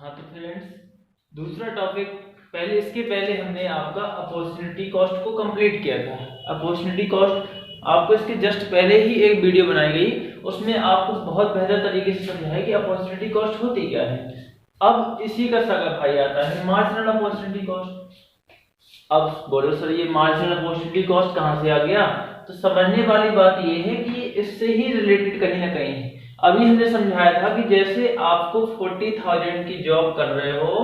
हाँ तो फ्रेंड्स, दूसरा टॉपिक इसके पहले हमने आपका अपॉर्चुनिटी कॉस्ट को कंप्लीट किया था। अपॉर्चुनिटी कॉस्ट आपको इसके जस्ट पहले ही एक वीडियो बनाई गई, उसमें आपको बहुत बेहतर तरीके से समझाया कि अपॉर्चुनिटी कॉस्ट होती क्या है। अब इसी का सगा भाई आता है मार्जिनल अपॉर्चुनिटी कॉस्ट। अब बोलो सर, ये मार्जिनल अपॉर्चुनिटी कॉस्ट कहाँ से आ गया? तो समझने वाली बात ये है कि इससे ही रिलेटेड कहीं ना कहीं है। अभी हमने समझाया था कि जैसे आपको 40,000 की जॉब कर रहे हो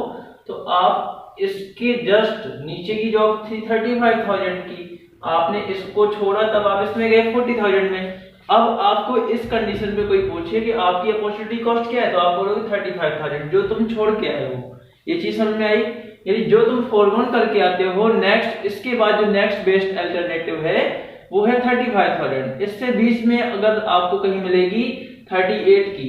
तो आप इसके जस्ट नीचे की जॉब थी 35,000 की, आपने इसको छोड़ा तब आप इसमें गए 40,000 में। अब आपको इस कंडीशन में कोई पूछे कि आपकी अपॉर्चुनिटी कॉस्ट क्या है तो आप बोलोगे 35,000 जो तुम छोड़ के आए हो। ये चीज समझ में आई? यानी जो तुम फोरगोन करके आते हो नेक्स्ट, इसके बाद जो नेक्स्ट बेस्ट अल्टरनेटिव है वो है 35,000। इससे बीच में अगर आपको कहीं मिलेगी 38 की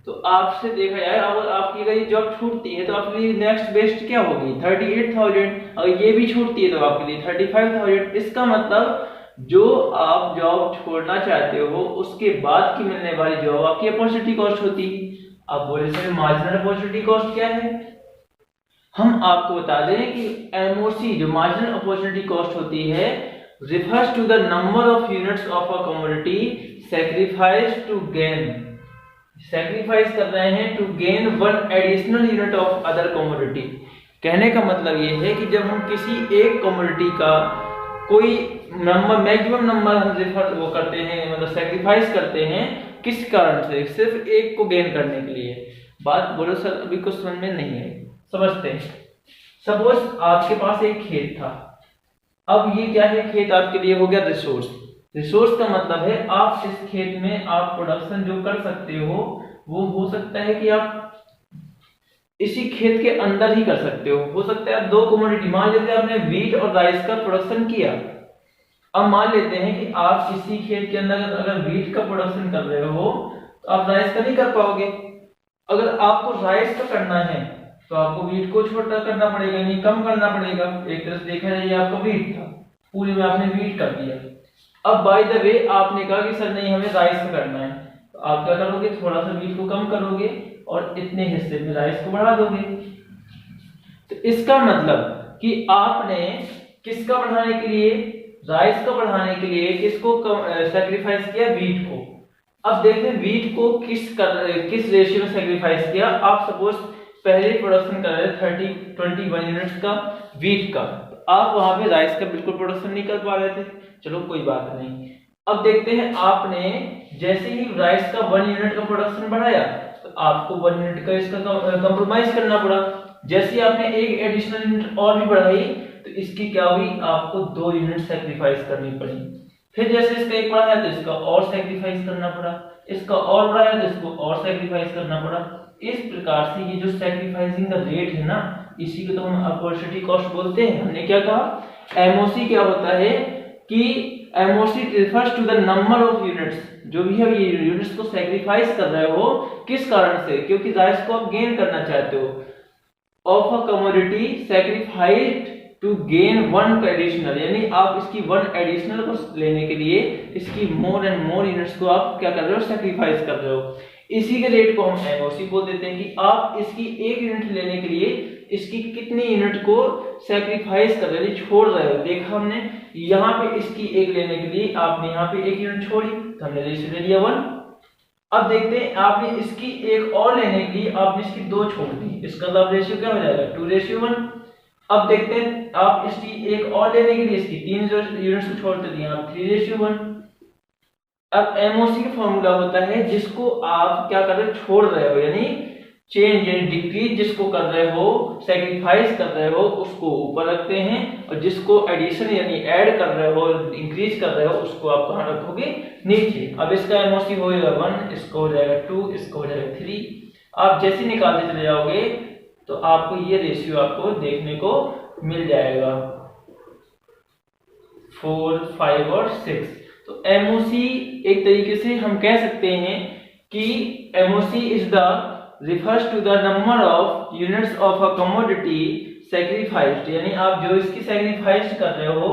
तो आपसे देखा जाए अगर आपकी अगर ये जॉब छूटती है तो आपके लिए नेक्स्ट बेस्ट क्या होगी 38,000। अगर ये भी छूटती है तो आपके लिए 35,000। इसका मतलब जो आप जॉब छोड़ना चाहते हो उसके बाद की मिलने वाली जॉब आपकी अपॉर्चुनिटी कॉस्ट होती है। आप बोले सर मार्जिनल अपॉर्चुनिटी कॉस्ट क्या है? हम आपको बता दें कि एमओसी जो मार्जिनल अपॉर्चुनिटी कॉस्ट होती है refers to the number of units of a commodity sacrificed to gain, sacrifice कर रहे हैं to gain one additional unit of other commodity। कहने का मतलब ये है कि जब हम किसी एक कमोडिटी का कोई नंबर, मैक्सिमम नंबर हम रेफर वो करते हैं, मतलब सैक्रिफाइस करते हैं, किस कारण से? सिर्फ एक को गेन करने के लिए। बात बोलो सर अभी कुछ समझ में नहीं है, समझते हैं। सपोज आपके पास एक खेत था, अब ये क्या है? खेत आपके लिए हो गया रिसोर्स। रिसोर्स का मतलब है आप इस खेत में आप प्रोडक्शन जो कर सकते हो हो सकता है कि आप इसी खेत के अंदर ही कर सकते हो सकता है आप दो कमोडिटी, मान लेते हैं आपने व्हीट और राइस का प्रोडक्शन किया। अब मान लेते हैं कि आप इसी खेत के अंदर अगर व्हीट का प्रोडक्शन कर रहे हो तो आप राइस का नहीं कर पाओगे। अगर आपको राइस का करना है तो आपको व्हीट को छोटा करना पड़ेगा, नहीं कम करना पड़ेगा। एक तरह से देखा जाए आपका व्हीट था, पूरे में आपने व्हीट कर दिया। अब बाय द वे आपने कहा कि सर नहीं हमें राइस का करना है, तो आप क्या करोगे? थोड़ा सा व्हीट को कम करोगे और इतने हिस्से में राइस को बढ़ा दोगे। तो इसका मतलब कि आपने किसका बढ़ाने के लिए? राइस का बढ़ाने के लिए किसको सैक्रिफाइस किया? व्हीट को। अब देखते हैं व्हीट को किस रेशियो में सैक्रिफाइस किया। आप सपोज पहले प्रोडक्शन कर रहे थे 21 यूनिट्स का व्हीट का, आप वहां पे राइस का बिल्कुल प्रोडक्शन नहीं कर पा रहे थे, चलो कोई बात नहीं। अब देखते हैं आपने जैसे ही राइस का 1 यूनिट का प्रोडक्शन बढ़ाया तो आपको 1 यूनिट का इसका कंप्रोमाइज करना पड़ा। जैसे ही आपने एक एडिशनल यूनिट और भी बढ़ाई तो इसकी क्या हुई? आपको 2 यूनिट सैक्रिफाइस करनी पड़ी। फिर जैसे इसका एक बढ़ाया तो इसका और सैक्रिफाइस करना पड़ा, इसका और बढ़ाया तो इसको और सैक्रिफाइस करना पड़ा। इस प्रकार से ये जो सैक्रिफाइसिंग का रेट है ना, इसी को तो हम अपॉर्चुनिटी कॉस्ट बोलते हैं। हमने क्या कहा? एमओसी क्या होता है कि MOC refers to the number of units, जो भी है ये यूनिट्स को सैक्रिफाइस कर रहे हो किस कारण से? क्योंकि राइस को आप गेन करना चाहते हो। Of a commodity sacrificed to gain one additional, यानी आप इसकी 1 एडिशनल को लेने के लिए इसकी मोर एंड मोर यूनिट्स को आप क्या कर रहे हो? सैक्रिफाइस कर रहे हो। इसी के रेट को हम एमओसी बोल देते हैं कि आप इसकी 1 यूनिट लेने के लिए इसकी कितनी यूनिट को सैक्रिफाइस कर रहे हो, छोड़ रहे हो। देखा हमने यहाँ पे इसकी 1 लेने के लिए आपने यहाँ पे 1 यूनिट छोड़ी तो हमने रेशियो ले लिया 1। अब देखते हैं आपने इसकी 1 और लेने के लिए आपने इसकी 2 छोड़ दी, इसका मतलब रेशियो क्या हो जाएगा? 2:1। अब देखते हैं आप इसकी 1 और लेने के लिए इसकी 3 यूनिट्स को छोड़ दिए आप 3:1। अब एमओसी का फॉर्मूला होता है जिसको आप क्या कर रहे हो? छोड़ रहे हो, यानी चेंज यानी डिक्रीज जिसको कर रहे हो, सैक्रिफाइस कर रहे हो उसको ऊपर रखते हैं, और जिसको एडिशन यानी ऐड कर रहे हो, इंक्रीज कर रहे हो उसको आप कहां रखोगे? नीचे। अब इसका एमओसी हो जाएगा 1, इसको हो जाएगा 2, इसको हो जाएगा 3। आप जैसे निकालते चले जाओगे तो आपको ये रेशियो आपको देखने को मिल जाएगा 4, 5 और 6। तो एमओसी एक तरीके से हम कह सकते हैं कि MOC is the refers to the number of units of a commodity sacrificed, यानी आप जो इसकी सैक्रिफाइस कर रहे हो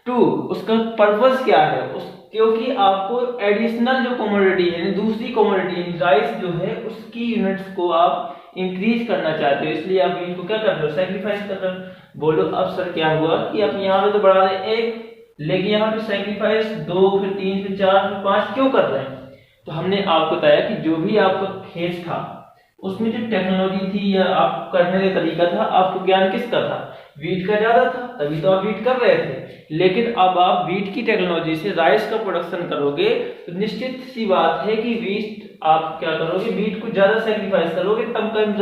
टू, उसका पर्पस क्या है? उस क्योंकि आपको एडिशनल जो कमोडिटी है, दूसरी कमोडिटी राइस जो है, उसकी यूनिट्स को आप इंक्रीज करना चाहते हो, इसलिए आप इनको क्या कर रहे हो, सैक्रिफाइस कर रहे हो। बोलो अब सर क्या हुआ कि आप यहाँ पे तो बढ़ा रहे एक, लेकिन यहाँ पे सैक्रिफाइस 2, फिर 3, फिर 4, फिर 5 क्यों कर रहे हैं? तो हमने आपको बताया कि जो भी आपका खेत था उसमें जो टेक्नोलॉजी थी या आप करने का तरीका था, आपको ज्ञान किसका था, वीट का ज्यादा था, तभी तो आप वीट कर रहे थे। लेकिन अब आप वीट की टेक्नोलॉजी से राइस का प्रोडक्शन करोगे तो निश्चित सी बात है कि वीट आप क्या करोगे, वीट को ज्यादा सैक्रिफाइस करोगे, तब कम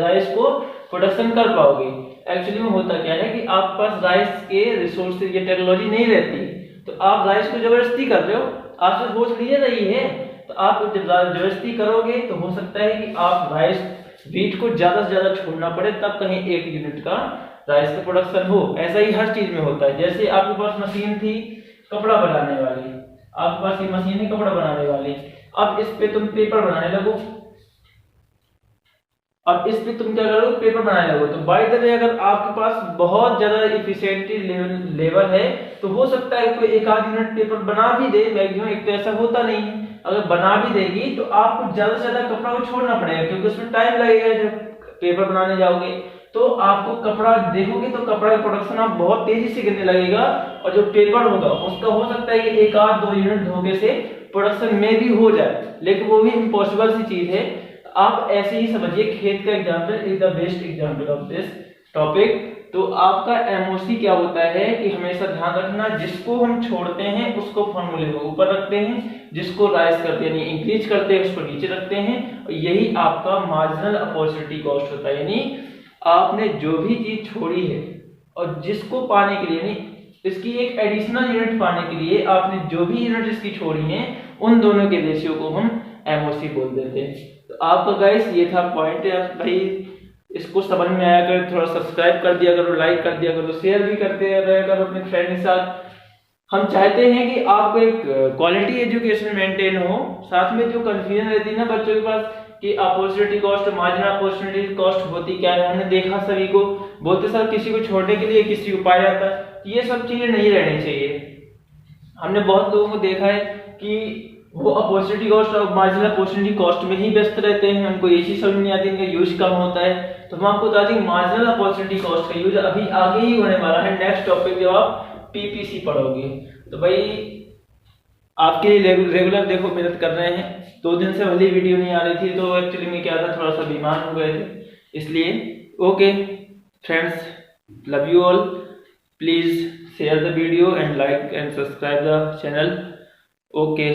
राइस को प्रोडक्शन कर पाओगे। एक्चुअली में होता क्या है कि आपके पास राइस के रिसोर्सेज या टेक्नोलॉजी नहीं रहती, तो आप राइस को जबरदस्ती कर रहे हो, आपसे हो थोड़ी रही है। तो आप जब जबरदस्ती करोगे तो हो सकता है कि आप राइस वीट को ज्यादा से ज्यादा छोड़ना पड़े, तब कहीं 1 यूनिट का राइस का प्रोडक्शन हो। ऐसा ही हर चीज में होता है। जैसे आपके पास मशीन थी कपड़ा बनाने वाली, आपके पास ये मशीन है कपड़ा बनाने वाली, अब इस पे तुम पेपर बनाने लगो, अब इस पे तुम क्या करो, पेपर बनाने लगो, तो बाय द वे अगर आपके पास बहुत ज्यादा इफिशिएंसी लेवल है तो हो सकता है कोई एक आध यूनिट पेपर बना भी दे, मैक्सिमम एक तो ऐसा होता नहीं है। अगर बना भी देगी तो आपको ज्यादा से ज्यादा कपड़ा को छोड़ना पड़ेगा, क्योंकि उसमें टाइम लगेगा। जब पेपर बनाने जाओगे तो आपको कपड़ा देखोगे तो कपड़ा का प्रोडक्शन आप बहुत तेजी से गिरने लगेगा, और जो पेपर होगा उसका हो सकता है कि एक आध 2 यूनिट धोखे से प्रोडक्शन में भी हो जाए, लेकिन वो भी इम्पॉसिबल सी चीज है। आप ऐसे ही समझिए, खेत का example is the best example of this topic. तो आपका एमओसी क्या होता है कि हमेशा ध्यान रखना, जिसको हम छोड़ते हैं उसको फॉर्मूले को ऊपर रखते हैं, जिसको राइज करते हैं यानी इंक्रीज करते हैं उसको नीचे रखते हैं, और यही आपका मार्जिनल अपॉर्चुनिटी कॉस्ट होता है। यानी आपने जो भी चीज छोड़ी है और जिसको पाने के लिए, यानी इसकी एक एडिशनल यूनिट पाने के लिए आपने जो भी यूनिट इसकी छोड़ी है, उन दोनों के रेशियो को हम एमओसी बोल देते हैं। तो आपका गाइस ये था पॉइंट यार भाई, इसको समझ में आया कर थोड़ा सब्सक्राइब कर दिया करो, लाइक कर दिया करो, शेयर भी करते रहे करो अपने फ्रेंड के साथ। हम चाहते हैं कि आपको एक क्वालिटी एजुकेशन मेंटेन हो, साथ में जो कंफ्यूजन रहती है ना बच्चों के पास कि opportunity cost, marginal opportunity cost होती क्या है, हमने देखा सभी को बोलते सर किसी को छोड़ने के लिए किसी को पाया जाता है, ये सब चीजें नहीं रहनी चाहिए। हमने बहुत लोगों को देखा है कि वो अपॉर्चुनिटी कॉस्ट और मार्जिनल अपॉर्चुनिटी कॉस्ट में ही व्यस्त रहते हैं, उनको ये चीज समझ नहीं आती, इनका यूज कम होता है। तो हम आपको बता दें मार्जिनल अपॉर्चुनिटी कॉस्ट का यूज अभी आगे ही होने वाला है नेक्स्ट टॉपिक जब आप पीपीसी पढ़ोगे। तो भाई आपके लिए रेगुलर देखो मेहनत कर रहे हैं। 2 दिन से भली वीडियो नहीं आ रही थी, तो एक्चुअली में क्या था, थोड़ा सा बीमार हो गए थे, इसलिए। Okay friends, love you all, please share the video and like and subscribe the channel. Okay.